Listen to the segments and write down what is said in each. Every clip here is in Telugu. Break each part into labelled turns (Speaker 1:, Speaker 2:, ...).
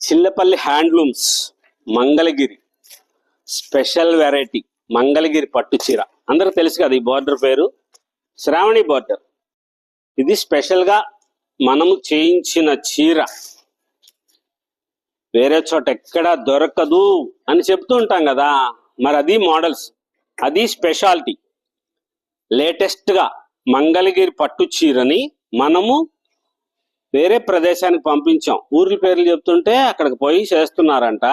Speaker 1: Chillapalli handlooms Mangalagiri special variety Mangalagiri పట్టు చీర. అందరూ తెలుసు కదా ఈ బార్డర్ పేరు శ్రావణి బార్డర్. ఇది స్పెషల్ గా మనము చేయించిన చీర, వేరే చోట ఎక్కడా దొరకదు అని చెప్తూ ఉంటాం కదా, మరి అది మోడల్స్, అది స్పెషాలిటీ. లేటెస్ట్ గా మంగళగిరి పట్టు చీరని మనము వేరే ప్రదేశానికి పంపించాం. ఊర్ల పేర్లు చెప్తుంటే అక్కడికి పోయి చేస్తున్నారంట.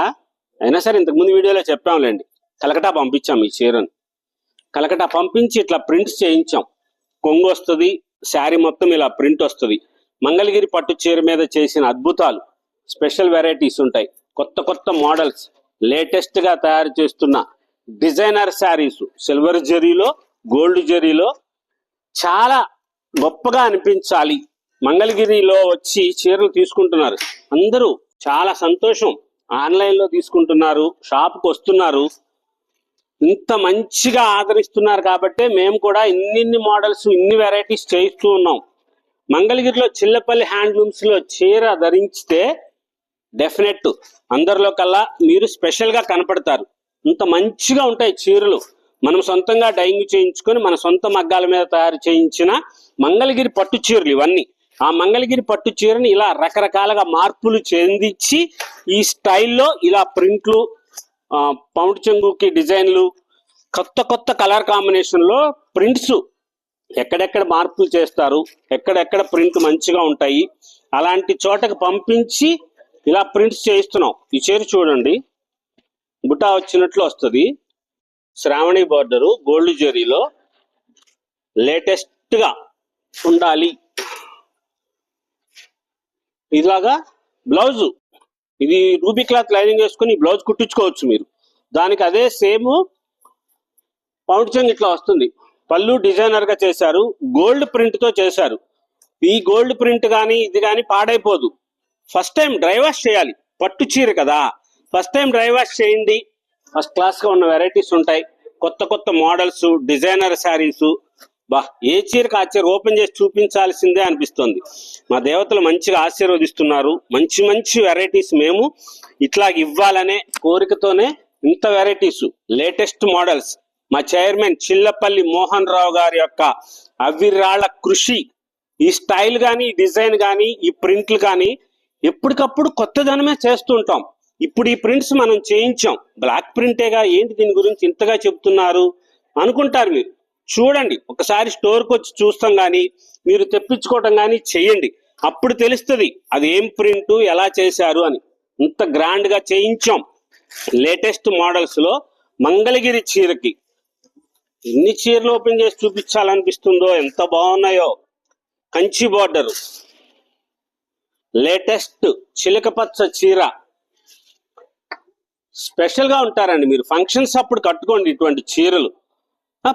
Speaker 1: అయినా సరే ఇంతకుముందు వీడియోలో చెప్పాంలేండి, కలకటా పంపించాం ఈ చీరని. కలకటా పంపించి ఇట్లా ప్రింట్స్ చేయించాం. కొంగు వస్తుంది, శారీ మొత్తం ఇలా ప్రింట్ వస్తుంది. మంగళగిరి పట్టు చీర మీద చేసిన అద్భుతాలు, స్పెషల్ వెరైటీస్ ఉంటాయి. కొత్త కొత్త మోడల్స్, లేటెస్ట్ గా తయారు చేస్తున్న డిజైనర్ శారీస్, సిల్వర్ జరీలో, గోల్డ్ జరీలో చాలా గొప్పగా అనిపించాలి. మంగళగిరిలో వచ్చి చీరలు తీసుకుంటున్నారు అందరూ, చాలా సంతోషం. ఆన్లైన్ లో తీసుకుంటున్నారు, షాప్కి వస్తున్నారు, ఇంత మంచిగా ఆదరిస్తున్నారు. కాబట్టి మేము కూడా ఇన్ని మోడల్స్, ఇన్ని వెరైటీస్ చేయిస్తూ ఉన్నాం. మంగళగిరిలో చిల్లపల్లి హ్యాండ్లూమ్స్ లో చీర ధరించితే డెఫినెట్ అందరిలో కల్లా మీరు స్పెషల్ గా కనపడతారు. ఇంత మంచిగా ఉంటాయి చీరలు. మనం సొంతంగా డైయింగ్ చేయించుకొని మన సొంత మగ్గాల మీద తయారు చేయించిన మంగళగిరి పట్టు చీరలు ఇవన్నీ. ఆ మంగళగిరి పట్టు చీరని ఇలా రకరకాలుగా మార్పులు చెందించి ఈ స్టైల్లో ఇలా ప్రింట్లు, పౌండ్ చెంగుకి డిజైన్లు, కొత్త కొత్త కలర్ కాంబినేషన్ లో ప్రింట్స్, ఎక్కడెక్కడ మార్పులు చేస్తారు, ఎక్కడెక్కడ ప్రింట్ మంచిగా ఉంటాయి, అలాంటి చోటకు పంపించి ఇలా ప్రింట్స్ చేయిస్తున్నాం. ఈ చీర చూడండి, బుటా వచ్చినట్లు వస్తుంది, శ్రావణి బార్డరు, గోల్డ్ జరీలో లేటెస్ట్ గా ఉండాలి. ఇలాగా బ్లౌజు, ఇది రూబీ క్లాత్ లైనింగ్ వేసుకుని బ్లౌజ్ కుట్టించుకోవచ్చు మీరు. దానికి అదే సేమ్ పౌండ్ చెంగు ఇట్లా వస్తుంది. పళ్ళు డిజైనర్ గా చేశారు, గోల్డ్ ప్రింట్ తో చేశారు. ఈ గోల్డ్ ప్రింట్ కానీ ఇది కానీ పాడైపోదు. ఫస్ట్ టైం డ్రై వాష్ చేయాలి, పట్టు చీర కదా, ఫస్ట్ టైం డ్రై వాష్ చేయండి. ఫస్ట్ క్లాస్ గా ఉన్న వెరైటీస్ ఉంటాయి, కొత్త కొత్త మోడల్స్, డిజైనర్ శారీస్. బా, ఏ చీరకు ఆ చీర ఓపెన్ చేసి చూపించాల్సిందే అనిపిస్తుంది. మా దేవతలు మంచిగా ఆశీర్వదిస్తున్నారు. మంచి మంచి వెరైటీస్ మేము ఇట్లా ఇవ్వాలనే కోరికతోనే ఇంత వెరైటీస్, లేటెస్ట్ మోడల్స్. మా చైర్మన్ చిల్లపల్లి మోహన్ రావు గారి యొక్క అవిరాళ కృషి. ఈ స్టైల్ కానీ, ఈ డిజైన్ కానీ, ఈ ప్రింట్లు కానీ ఎప్పటికప్పుడు కొత్తదనమే చేస్తుంటాం. ఇప్పుడు ఈ ప్రింట్స్ మనం చేయించాం, బ్లాక్ ప్రింటేగా, ఏంటి దీని గురించి ఇంతగా చెప్తున్నారు అనుకుంటారు మీరు. చూడండి, ఒకసారి స్టోర్కి వచ్చి చూస్తాం కానీ, మీరు తెప్పించుకోవటం కానీ చెయ్యండి. అప్పుడు తెలుస్తుంది అది ఏం ప్రింట్, ఎలా చేశారు అని. ఇంత గ్రాండ్ గా చేయించాం. లేటెస్ట్ మోడల్స్ లో మంగళగిరి చీరకి ఎన్ని చీరలు ఓపెన్ చేసి చూపించాలనిపిస్తుందో, ఎంత బాగున్నాయో. కంచి బార్డర్, లేటెస్ట్ చిలకపచ్చ చీర, స్పెషల్ గా ఉంటారండి. మీరు ఫంక్షన్స్ అప్పుడు కట్టుకోండి ఇటువంటి చీరలు.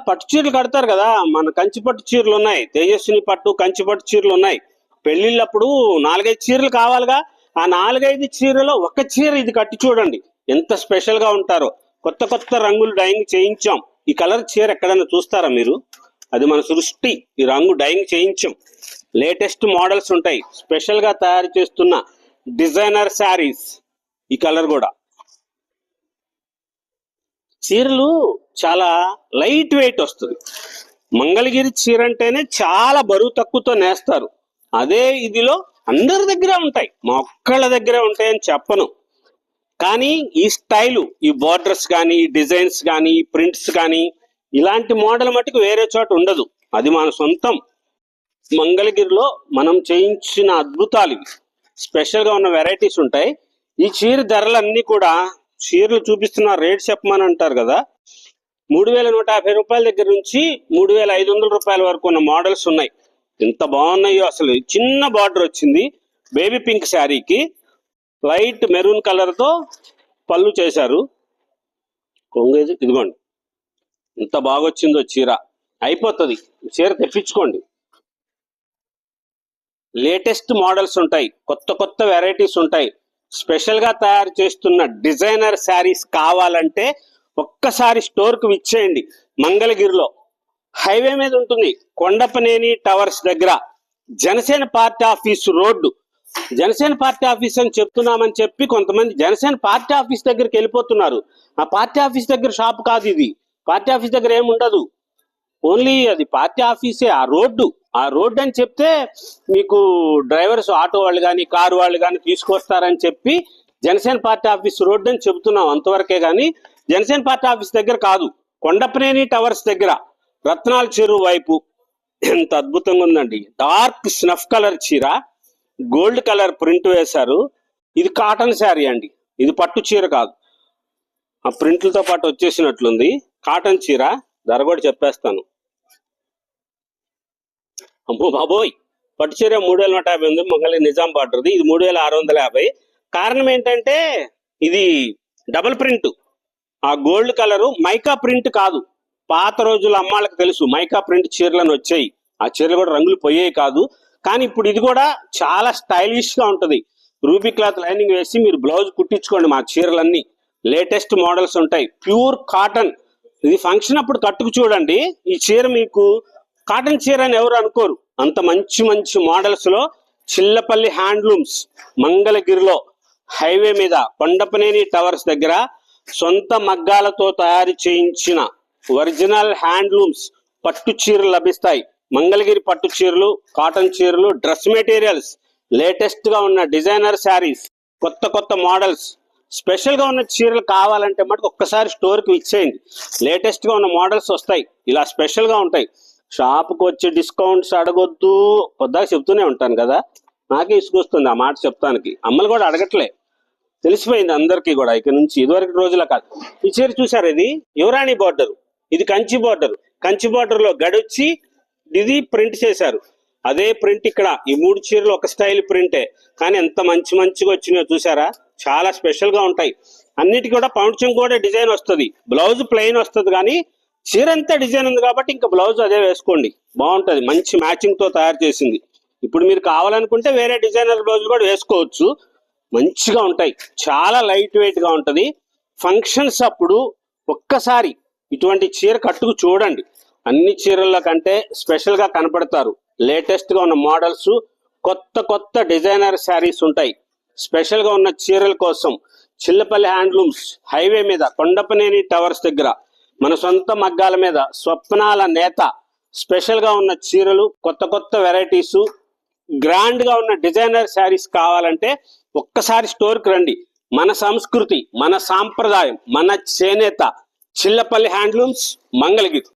Speaker 1: పట్టు చీరలు కడతారు కదా, మన కంచి పట్టు చీరలు ఉన్నాయి, తేజస్విని పట్టు, కంచి పట్టు చీరలు ఉన్నాయి. పెళ్లిళ్ళప్పుడు 4-5 చీరలు కావాలిగా, ఆ 4-5 చీరలో ఒక చీర ఇది కట్టి చూడండి, ఎంత స్పెషల్ గా ఉంటారో. కొత్త కొత్త రంగులు డైయింగ్ చేయించాం. ఈ కలర్ చీర ఎక్కడైనా చూస్తారా మీరు? అది మన సృష్టి. ఈ రంగు డైయింగ్ చేయించాం. లేటెస్ట్ మోడల్స్ ఉంటాయి, స్పెషల్ గా తయారు చేస్తున్న డిజైనర్ శారీస్. ఈ కలర్ కూడా చీరలు చాలా లైట్ వెయిట్ వస్తుంది. మంగళగిరి చీర అంటేనే చాలా బరువు తక్కువతో నేస్తారు. అదే ఇదిలో అందరి దగ్గర ఉంటాయి, మా ఒక్కళ్ళ దగ్గరే ఉంటాయని చెప్పను. కానీ ఈ స్టైలు, ఈ బార్డర్స్ కానీ, ఈ డిజైన్స్ కానీ, ఈ ప్రింట్స్ కానీ, ఇలాంటి మోడల్ మటుకు వేరే చోట ఉండదు. అది మన సొంతం. మంగళగిరిలో మనం చేయించిన అద్భుతాలు ఇవి. స్పెషల్ గా ఉన్న వెరైటీస్ ఉంటాయి. ఈ చీర ధరలన్నీ కూడా, చీరలు చూపిస్తున్న రేట్ చెప్పమని అంటారు కదా, 3,150 రూపాయల దగ్గర నుంచి 3,500 రూపాయల వరకు ఉన్న మోడల్స్ ఉన్నాయి. ఎంత బాగున్నాయో అసలు. చిన్న బార్డర్ వచ్చింది, బేబీ పింక్ శారీకి లైట్ మెరూన్ కలర్ తో పళ్ళు చేశారు. కొంగేది ఇదిగోండి, ఎంత బాగా వచ్చిందో చీర. అయిపోతుంది, చీర తెప్పించుకోండి. లేటెస్ట్ మోడల్స్ ఉంటాయి, కొత్త కొత్త వెరైటీస్ ఉంటాయి. స్పెషల్ గా తయారు చేస్తున్న డిజైనర్ శారీస్ కావాలంటే ఒక్కసారి స్టోర్ కు విచ్చేయండి. మంగళగిరిలో హైవే మీద ఉంటుంది, కొండపనేని టవర్స్ దగ్గర, Janasena party office road Janasena party office అని చెప్తున్నామని చెప్పి కొంతమంది జనసేన పార్టీ ఆఫీస్ దగ్గరికి వెళ్ళిపోతున్నారు. ఆ పార్టీ ఆఫీస్ దగ్గర షాప్ కాదు ఇది. పార్టీ ఆఫీస్ దగ్గర ఏముండదు, ఓన్లీ అది పార్టీ ఆఫీసే. ఆ రోడ్డు అని చెప్తే మీకు డ్రైవర్స్ ఆటో వాళ్ళు కానీ కారు వాళ్ళు కానీ తీసుకొస్తారని చెప్పి జనసేన పార్టీ ఆఫీస్ రోడ్డు అని చెబుతున్నాం, అంతవరకే. కానీ జనసేన పార్టీ ఆఫీస్ దగ్గర కాదు, కొండపనేని టవర్స్ దగ్గర రత్నాల చెరువు వైపు. ఎంత అద్భుతంగా ఉందండి. డార్క్ స్నఫ్ కలర్ చీర, గోల్డ్ కలర్ ప్రింట్ వేశారు. ఇది కాటన్ శారీ అండి, ఇది పట్టు చీర కాదు. ఆ ప్రింట్లతో పాటు వచ్చేసినట్లుంది. కాటన్ చీర. ధర కూడా చెప్పేస్తాను. అమ్మో బాబోయ్, పట్టు చీర 3150 ఉంది. మంగళగిరి నిజాం బార్డర్ది. ఇది 3650. కారణం ఏంటంటే ఇది డబుల్ ప్రింట్. ఆ గోల్డ్ కలరు మైకా ప్రింట్ కాదు. పాత రోజుల అమ్మాళ్ళకి తెలుసు మైకా ప్రింట్ చీరలను వచ్చాయి. ఆ చీరలు కూడా రంగులు పోయేవి కాదు. కానీ ఇప్పుడు ఇది కూడా చాలా స్టైలిష్ గా ఉంటది. రూబీ క్లాత్ లైనింగ్ వేసి మీరు బ్లౌజ్ కుట్టించుకోండి. మా చీరలన్నీ లేటెస్ట్ మోడల్స్ ఉంటాయి. Pure cotton. ఇది ఫంక్షన్ అప్పుడు కట్టుకు చూడండి. ఈ చీర మీకు కాటన్ చీర అని ఎవరు అనుకోరు. అంత మంచి మంచి మోడల్స్ లో చిల్లపల్లి హ్యాండ్లూమ్స్ మంగళగిరిలో హైవే మీద కొండపనేని టవర్స్ దగ్గర సొంత మగ్గాలతో తయారు చేయించిన ఒరిజినల్ హ్యాండ్లూమ్స్ పట్టు చీరలు లభిస్తాయి. మంగళగిరి పట్టు చీరలు, కాటన్ చీరలు, డ్రెస్ మెటీరియల్స్, లేటెస్ట్ గా ఉన్న డిజైనర్ శారీస్, కొత్త కొత్త మోడల్స్, స్పెషల్ గా ఉన్న చీరలు కావాలంటే మటుకు ఒక్కసారి స్టోర్ కి ఇచ్చేయండి. లేటెస్ట్ గా ఉన్న మోడల్స్ వస్తాయి. ఇలా స్పెషల్ గా ఉంటాయి. షాప్కి వచ్చి డిస్కౌంట్స్ అడగొద్దు. కొద్దిగా చెప్తూనే ఉంటాను కదా, నాకే ఇసుకొస్తుంది ఆ మాట చెప్తానికి. అమ్మలు కూడా అడగట్లే, తెలిసిపోయింది అందరికీ కూడా ఇక నుంచి. ఇదివరకు రోజుల కాదు. ఈ చీర చూసారు, ఇది యువరాణి బార్డర్, ఇది కంచి బార్డర్. కంచి బార్డర్ లో గడొచ్చి ఇది ప్రింట్ చేశారు. అదే ప్రింట్ ఇక్కడ. ఈ 3 చీరలు ఒక స్టైల్ ప్రింటే, కానీ ఎంత మంచి మంచిగా వచ్చినాయో చూసారా. చాలా స్పెషల్ గా ఉంటాయి. అన్నిటికీ కూడా పౌండ్చం కూడా డిజైన్ వస్తుంది. బ్లౌజ్ ప్లెయిన్ వస్తుంది, కానీ చీర అంతా డిజైన్ ఉంది కాబట్టి ఇంకా బ్లౌజ్ అదే వేసుకోండి, బాగుంటది. మంచి మ్యాచింగ్ తో తయారు చేసింది. ఇప్పుడు మీరు కావాలనుకుంటే వేరే డిజైనర్ బ్లౌజ్ కూడా వేసుకోవచ్చు. మంచిగా ఉంటాయి. చాలా లైట్ వెయిట్ గా ఉంటది. ఫంక్షన్స్ అప్పుడు ఒక్కసారి ఇటువంటి చీర కట్టుకు చూడండి. అన్ని చీరల కంటే స్పెషల్ గా కనపడతారు. లేటెస్ట్ గా ఉన్న మోడల్స్, కొత్త కొత్త డిజైనర్ శారీస్ ఉంటాయి. స్పెషల్ గా ఉన్న చీరల కోసం చిల్లపల్లి హ్యాండ్లూమ్స్ హైవే మీద కొండపనేని టవర్స్ దగ్గర మన సొంత మగ్గాల మీద స్వప్నాల నేత స్పెషల్ గా ఉన్న చీరలు, కొత్త కొత్త వెరైటీస్, గ్రాండ్ గా ఉన్న డిజైనర్ శారీస్ కావాలంటే ఒక్కసారి స్టోర్ కి రండి. మన సంస్కృతి, మన సాంప్రదాయం, మన చేనేత, చిల్లపల్లి హ్యాండ్లూమ్స్ మంగళగిరి.